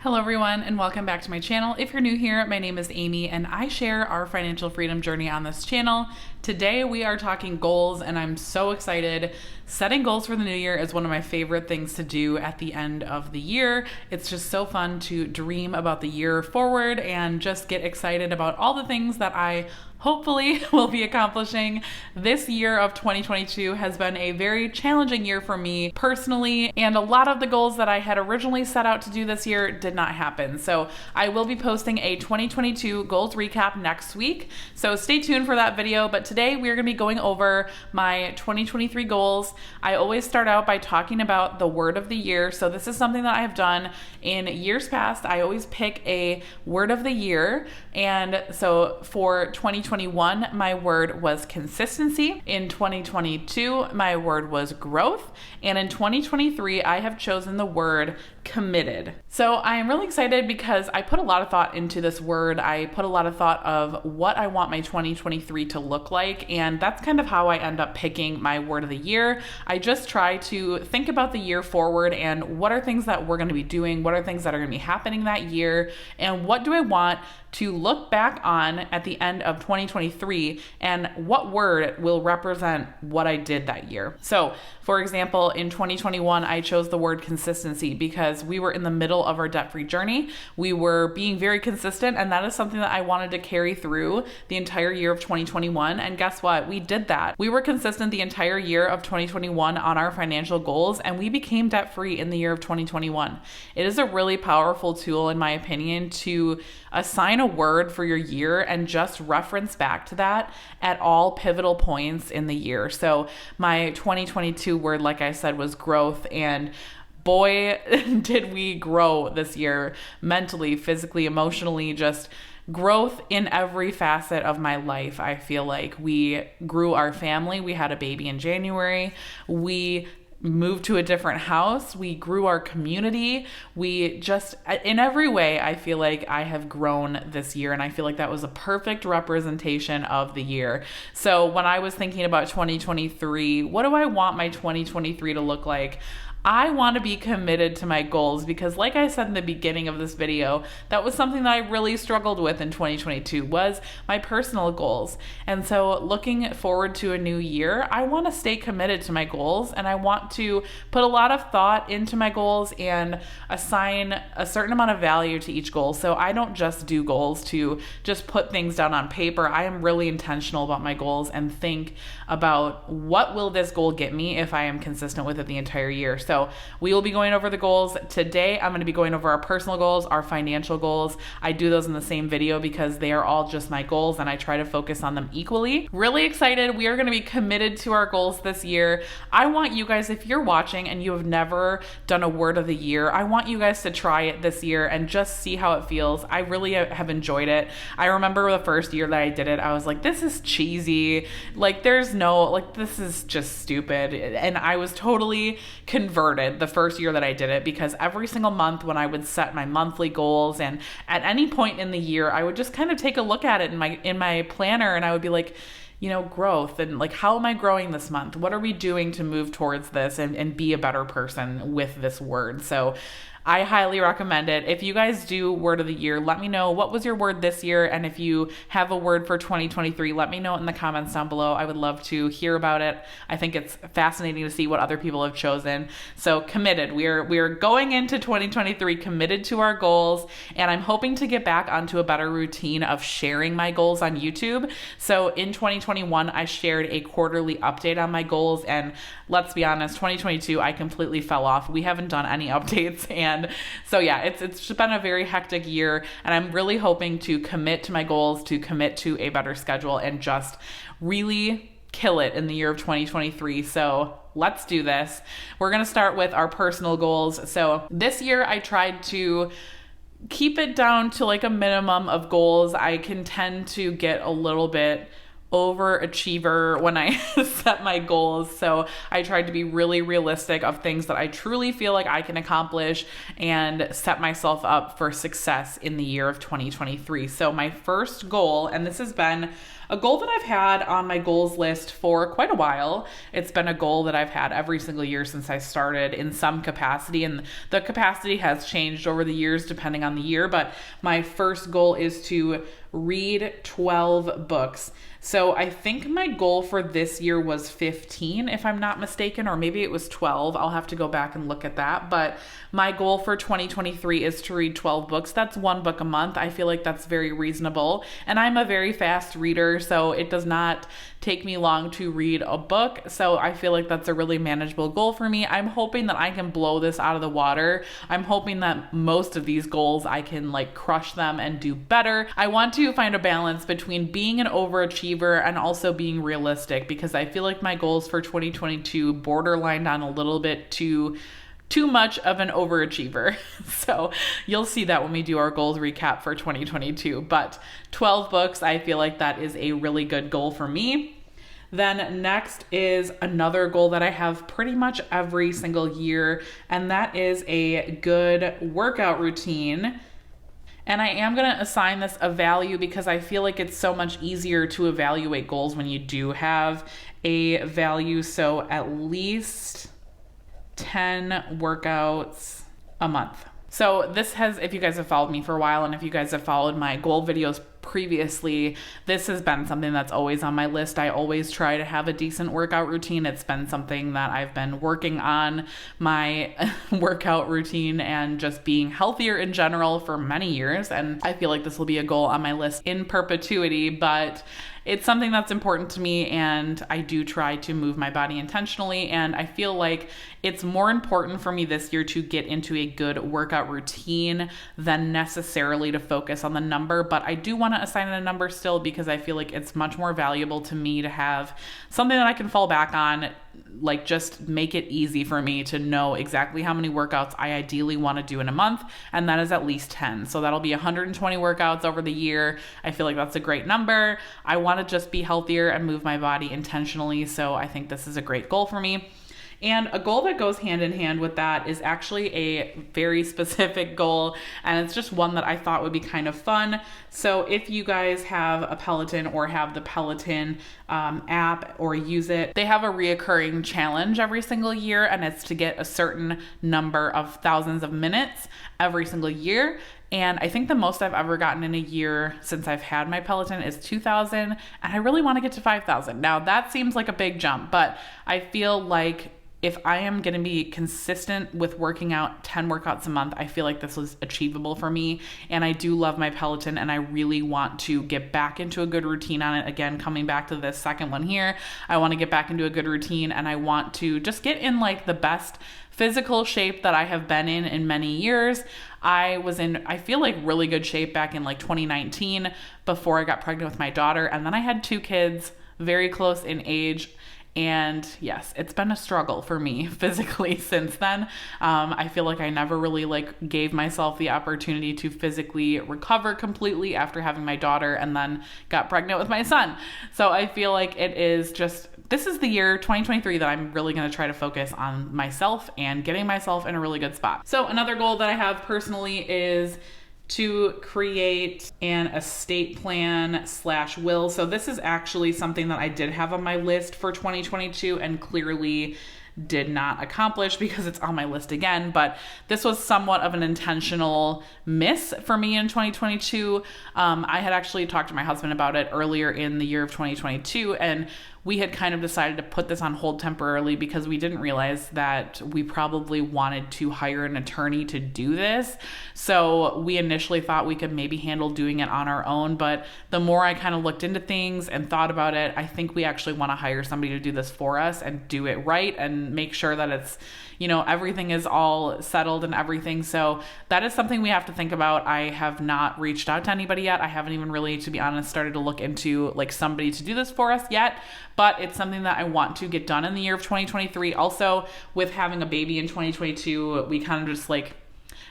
Hello everyone and welcome back to my channel. If you're new here, my name is Amy and I share our financial freedom journey on this channel. Today we are talking goals and I'm so excited. Setting goals for the new year is one of my favorite things to do at the end of the year. It's just so fun to dream about the year forward and just get excited about all the things that I hopefully will be accomplishing. This year of 2022 has been a very challenging year for me personally, and a lot of the goals that I had originally set out to do this year did not happen. So I will be posting a 2022 goals recap next week. So stay tuned for that video. But today we are going to be going over my 2023 goals. I always start out by talking about the word of the year. So this is something that I have done in years past. I always pick a word of the year. And so for 2021, my word was consistency. In 2022, my word was growth. And in 2023, I have chosen the word committed. So I am really excited because I put a lot of thought into this word. I put a lot of thought of what I want my 2023 to look like. And that's kind of how I end up picking my word of the year. I just try to think about the year forward and what are things that we're going to be doing? What are things that are going to be happening that year? And what do I want to look back on at the end of 2023 and what word will represent what I did that year? So for example, in 2021, I chose the word consistency because we were in the middle of our debt-free journey. We were being very consistent, and that is something that I wanted to carry through the entire year of 2021. And guess what? We did that. We were consistent the entire year of 2021 on our financial goals, and we became debt-free in the year of 2021. It is a really powerful tool, in my opinion, to assign a word for your year and just reference back to that at all pivotal points in the year. So my 2022 word, like I said, was growth, and boy, did we grow this year mentally, physically, emotionally, just growth in every facet of my life. I feel like we grew our family. We had a baby in January. We moved to a different house. We grew our community. We just, in every way, I feel like I have grown this year. And I feel like that was a perfect representation of the year. So when I was thinking about 2023, what do I want my 2023 to look like? I want to be committed to my goals because, like I said in the beginning of this video, that was something that I really struggled with in 2022 was my personal goals. And so looking forward to a new year, I want to stay committed to my goals and I want to put a lot of thought into my goals and assign a certain amount of value to each goal. So I don't just do goals to just put things down on paper. I am really intentional about my goals and think about what will this goal get me if I am consistent with it the entire year. So we will be going over the goals. Today, I'm going to be going over our personal goals, our financial goals. I do those in the same video because they are all just my goals and I try to focus on them equally. Really excited. We are going to be committed to our goals this year. I want you guys, if you're watching and you have never done a word of the year, I want you guys to try it this year and just see how it feels. I really have enjoyed it. I remember the first year that I did it, I was like, this is cheesy. Like this is just stupid. And I was totally converted the first year that I did it because every single month when I would set my monthly goals and at any point in the year, I would just kind of take a look at it in my planner and I would be like, growth and like, how am I growing this month? What are we doing to move towards this and be a better person with this word? So I highly recommend it. If you guys do word of the year, let me know what was your word this year. And if you have a word for 2023, let me know in the comments down below. I would love to hear about it. I think it's fascinating to see what other people have chosen. So committed. We are going into 2023 committed to our goals. And I'm hoping to get back onto a better routine of sharing my goals on YouTube. So in 2021, I shared a quarterly update on my goals. And let's be honest, 2022, I completely fell off. We haven't done any updates. And so yeah, it's been a very hectic year and I'm really hoping to commit to my goals, to commit to a better schedule and just really kill it in the year of 2023. So let's do this. We're going to start with our personal goals. So this year I tried to keep it down to like a minimum of goals. I can tend to get a little bit overachiever when I set my goals. So I tried to be really realistic of things that I truly feel like I can accomplish and set myself up for success in the year of 2023. So my first goal, and this has been A goal that I've had on my goals list for quite a while. It's been a goal that I've had every single year since I started in some capacity, and the capacity has changed over the years depending on the year, but my first goal is to read 12 books. So I think my goal for this year was 15, if I'm not mistaken, or maybe it was 12. I'll have to go back and look at that. But my goal for 2023 is to read 12 books. That's one book a month. I feel like that's very reasonable. And I'm a very fast reader, so it does not take me long to read a book. So I feel like that's a really manageable goal for me. I'm hoping that I can blow this out of the water. I'm hoping that most of these goals I can like crush them and do better. I want to find a balance between being an overachiever and also being realistic, because I feel like my goals for 2022 borderlined on a little bit too much of an overachiever. So you'll see that when we do our goals recap for 2022. But 12 books, I feel like that is a really good goal for me. Then next is another goal that I have pretty much every single year, and that is a good workout routine. And I am going to assign this a value because I feel like it's so much easier to evaluate goals when you do have a value. So at least 10 workouts a month. So this has, if you guys have followed me for a while, and if you guys have followed my goal videos previously, this has been something that's always on my list. I always try to have a decent workout routine. It's been something that I've been working on, my workout routine and just being healthier in general for many years. And I feel like this will be a goal on my list in perpetuity, but it's something that's important to me, and I do try to move my body intentionally. And I feel like it's more important for me this year to get into a good workout routine than necessarily to focus on the number. But I do want to assign it a number still, because I feel like it's much more valuable to me to have something that I can fall back on, like just make it easy for me to know exactly how many workouts I ideally want to do in a month, and that is at least 10. So that'll be 120 workouts over the year. I feel like that's a great number. I want to just be healthier and move my body intentionally, so I think this is a great goal for me. And a goal that goes hand in hand with that is actually a very specific goal, and it's just one that I thought would be kind of fun. So if you guys have a Peloton or have the Peloton app or use it, they have a reoccurring challenge every single year, and it's to get a certain number of thousands of minutes every single year. And I think the most I've ever gotten in a year since I've had my Peloton is 2,000, and I really want to get to 5,000. Now that seems like a big jump, but I feel like if I am going to be consistent with working out 10 workouts a month, I feel like this is achievable for me. And I do love my Peloton, and I really want to get back into a good routine on it. Again, coming back to this second one here, I want to get back into a good routine, and I want to just get in like the best physical shape that I have been in many years. I was in, I feel like, really good shape back in like 2019 before I got pregnant with my daughter. And then I had 2 kids very close in age. And yes, it's been a struggle for me physically since then. I feel like I never really like gave myself the opportunity to physically recover completely after having my daughter, and then got pregnant with my son. So I feel like it is just, this is the year 2023 that I'm really going to try to focus on myself and getting myself in a really good spot. So another goal that I have personally is to create an estate plan / will. So this is actually something that I did have on my list for 2022 and clearly did not accomplish because it's on my list again. But this was somewhat of an intentional miss for me in 2022. I had actually talked to my husband about it earlier in the year of 2022, and we had kind of decided to put this on hold temporarily because we didn't realize that we probably wanted to hire an attorney to do this. So we initially thought we could maybe handle doing it on our own, but the more I kind of looked into things and thought about it, I think we actually want to hire somebody to do this for us and do it right and make sure that it's, you know, everything is all settled and everything. So that is something we have to think about. I have not reached out to anybody yet. I haven't even really, to be honest, started to look into like somebody to do this for us yet, but it's something that I want to get done in the year of 2023. Also, with having a baby in 2022, we kind of just like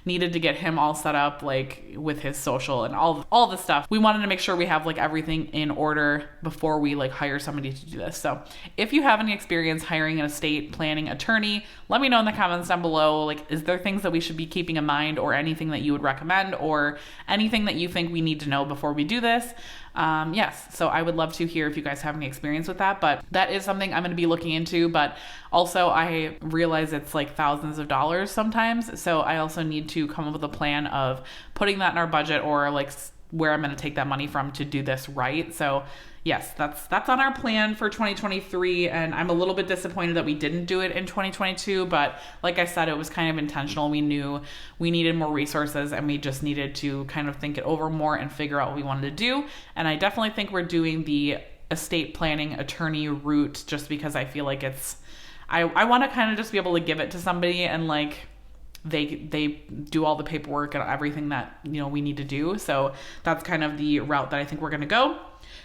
needed to get him all set up, like with his social and all the stuff. We wanted to make sure we have like everything in order before we like hire somebody to do this. So if you have any experience hiring an estate planning attorney, let me know in the comments down below. Like, is there things that we should be keeping in mind or anything that you would recommend or anything that you think we need to know before we do this? Yes, so I would love to hear if you guys have any experience with that, but that is something I'm going to be looking into. But also I realize it's like thousands of dollars sometimes, so I also need to come up with a plan of putting that in our budget, or like where I'm going to take that money from to do this right. So yes, that's on our plan for 2023, and I'm a little bit disappointed that we didn't do it in 2022, but like I said, it was kind of intentional. We knew we needed more resources, and we just needed to kind of think it over more and figure out what we wanted to do. And I definitely think we're doing the estate planning attorney route just because I feel like I want to kind of just be able to give it to somebody and like they do all the paperwork and everything that, you know, we need to do. So that's kind of the route that I think we're going to go.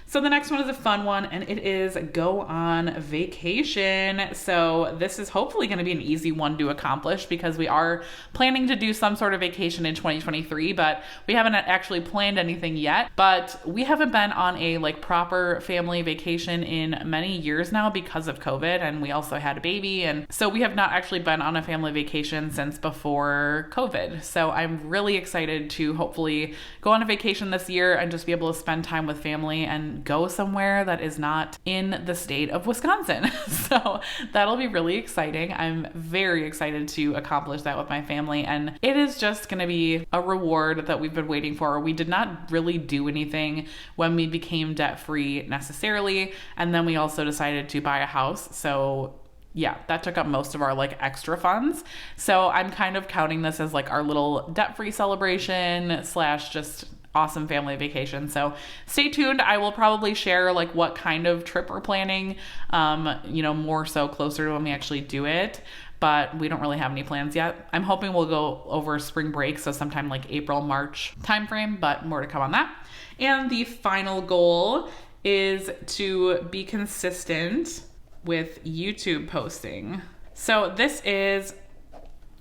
So the next one is a fun one, and it is go on vacation. So this is hopefully going to be an easy one to accomplish because we are planning to do some sort of vacation in 2023, but we haven't actually planned anything yet. But we haven't been on a like proper family vacation in many years now because of COVID, and we also had a baby. And so we have not actually been on a family vacation since before COVID. So I'm really excited to hopefully go on a vacation this year and just be able to spend time with family and go somewhere that is not in the state of Wisconsin. So that'll be really exciting. I'm very excited to accomplish that with my family, and it is just going to be a reward that we've been waiting for. We did not really do anything when we became debt-free necessarily, and then we also decided to buy a house. So yeah, that took up most of our like extra funds. So I'm kind of counting this as like our little debt-free celebration slash just awesome family vacation. So stay tuned. I will probably share like what kind of trip we're planning, you know, more so closer to when we actually do it, but we don't really have any plans yet. I'm hoping we'll go over spring break, so sometime like April, March timeframe, but more to come on that. And the final goal is to be consistent with YouTube posting. So this is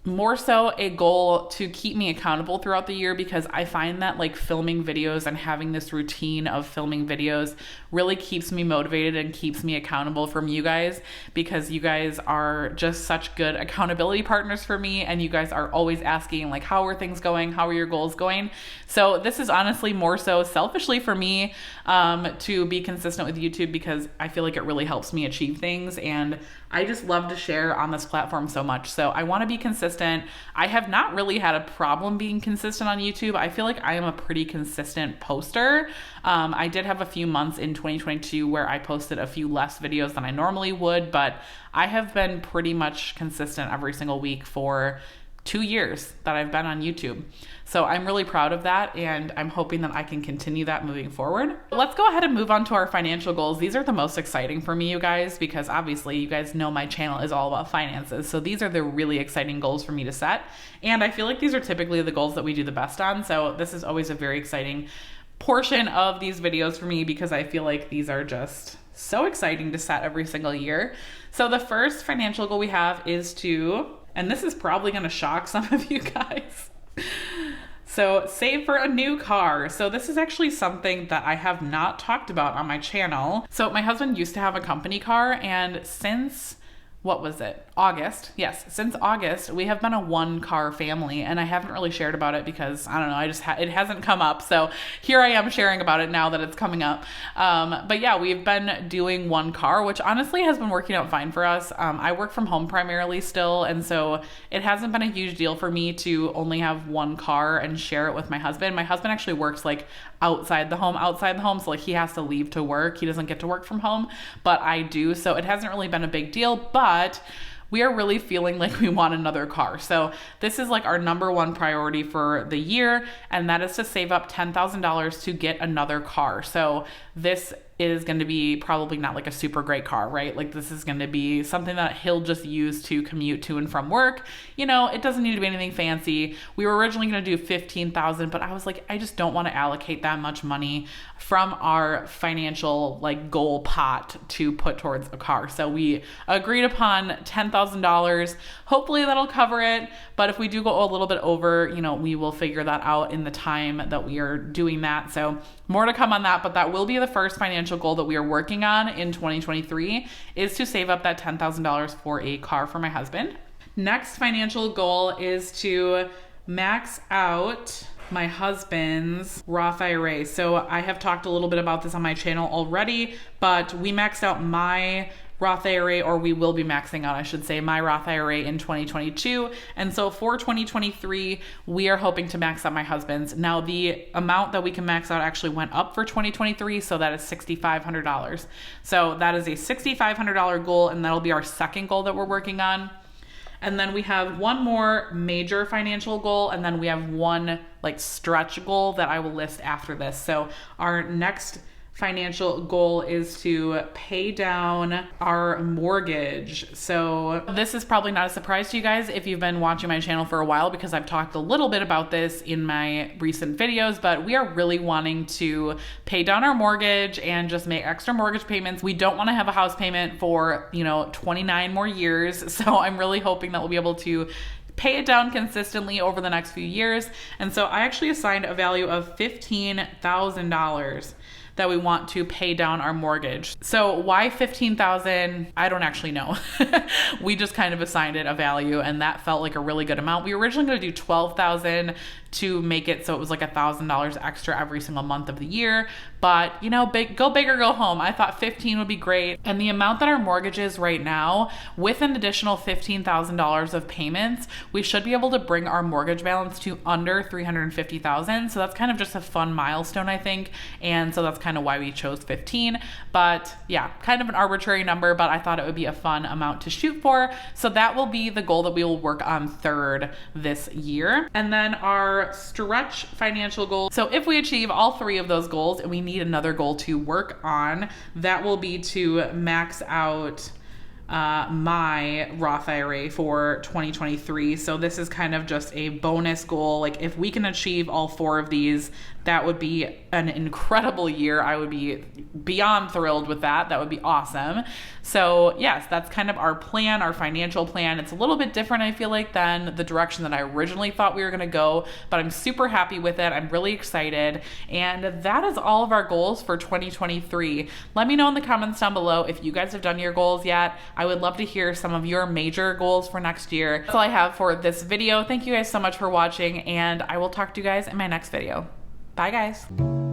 more so a goal to keep me accountable throughout the year, because I find that like filming videos and having this routine of filming videos really keeps me motivated and keeps me accountable from you guys, because you guys are just such good accountability partners for me, and you guys are always asking like, how are things going? How are your goals going? So this is honestly more so selfishly for me to be consistent with YouTube, because I feel like it really helps me achieve things, and I just love to share on this platform so much. So I want to be consistent. I have not really had a problem being consistent on YouTube. I feel like I am a pretty consistent poster. I did have a few months in 2022 where I posted a few less videos than I normally would, but I have been pretty much consistent every single week for 2 years that I've been on YouTube. So I'm really proud of that, and I'm hoping that I can continue that moving forward. Let's go ahead and move on to our financial goals. These are the most exciting for me, you guys, because obviously you guys know my channel is all about finances. So these are the really exciting goals for me to set. And I feel like these are typically the goals that we do the best on. So this is always a very exciting portion of these videos for me, because I feel like these are just so exciting to set every single year. So the first financial goal we have is to, and this is probably going to shock some of you guys, so save for a new car. So this is actually something that I have not talked about on my channel. So my husband used to have a company car, and since, what was it? August. Yes. Since August, we have been a 1-car family, and I haven't really shared about it because I don't know. It hasn't come up. So here I am sharing about it now that it's coming up. But yeah, we've been doing 1 car, which honestly has been working out fine for us. I work from home primarily still. And so it hasn't been a huge deal for me to only have 1 car and share it with my husband. My husband actually works like outside the home. So like he has to leave to work. He doesn't get to work from home, but I do. So it hasn't really been a big deal, but we are really feeling like we want another car. So this is like our number 1 priority for the year, and that is to save up $10,000 to get another car. So this is going to be probably not like a super great car, right? Like this is going to be something that he'll just use to commute to and from work. You know, it doesn't need to be anything fancy. We were originally going to do $15,000, but I was like, I just don't want to allocate that much money from our financial like goal pot to put towards a car. So we agreed upon $10,000. Hopefully that'll cover it. But if we do go a little bit over, you know, we will figure that out in the time that we are doing that. So more to come on that, but that will be the first financial goal that we are working on in 2023, is to save up that $10,000 for a car for my husband. Next financial goal is to max out my husband's Roth IRA. So I have talked a little bit about this on my channel already, but we maxed out my Roth IRA, or we will be maxing out, I should say, my Roth IRA in 2022. And so for 2023, we are hoping to max out my husband's. Now, the amount that we can max out actually went up for 2023, so that is $6,500. So that is a $6,500 goal, and that'll be our second goal that we're working on. And then we have one more major financial goal, and then we have one like stretch goal that I will list after this. So our next financial goal is to pay down our mortgage. So this is probably not a surprise to you guys if you've been watching my channel for a while, because I've talked a little bit about this in my recent videos, but we are really wanting to pay down our mortgage and just make extra mortgage payments. We don't want to have a house payment for, 29 more years. So I'm really hoping that we'll be able to pay it down consistently over the next few years. And so I actually assigned a value of $15,000 that we want to pay down our mortgage. So why 15,000? I don't actually know. We just kind of assigned it a value, and that felt like a really good amount. We were originally going to do 12,000 to make it so it was like $1,000 extra every single month of the year. But go big or go home. I thought 15 would be great. And the amount that our mortgage is right now, with an additional $15,000 of payments, we should be able to bring our mortgage balance to under $350,000. So that's kind of just a fun milestone, I think. And so that's kind of why we chose 15. But yeah, kind of an arbitrary number, but I thought it would be a fun amount to shoot for. So that will be the goal that we will work on third this year. And then our stretch financial goal. So if we achieve all three of those goals, and we need another goal to work on, that will be to max out my Roth IRA for 2023. So this is kind of just a bonus goal. Like if we can achieve all four of these, that would be an incredible year. I would be beyond thrilled with that. That would be awesome. So yes, that's kind of our plan, our financial plan. It's a little bit different, I feel like, than the direction that I originally thought we were going to go, but I'm super happy with it. I'm really excited. And that is all of our goals for 2023. Let me know in the comments down below if you guys have done your goals yet. I would love to hear some of your major goals for next year. That's all I have for this video. Thank you guys so much for watching, and I will talk to you guys in my next video. Bye, guys.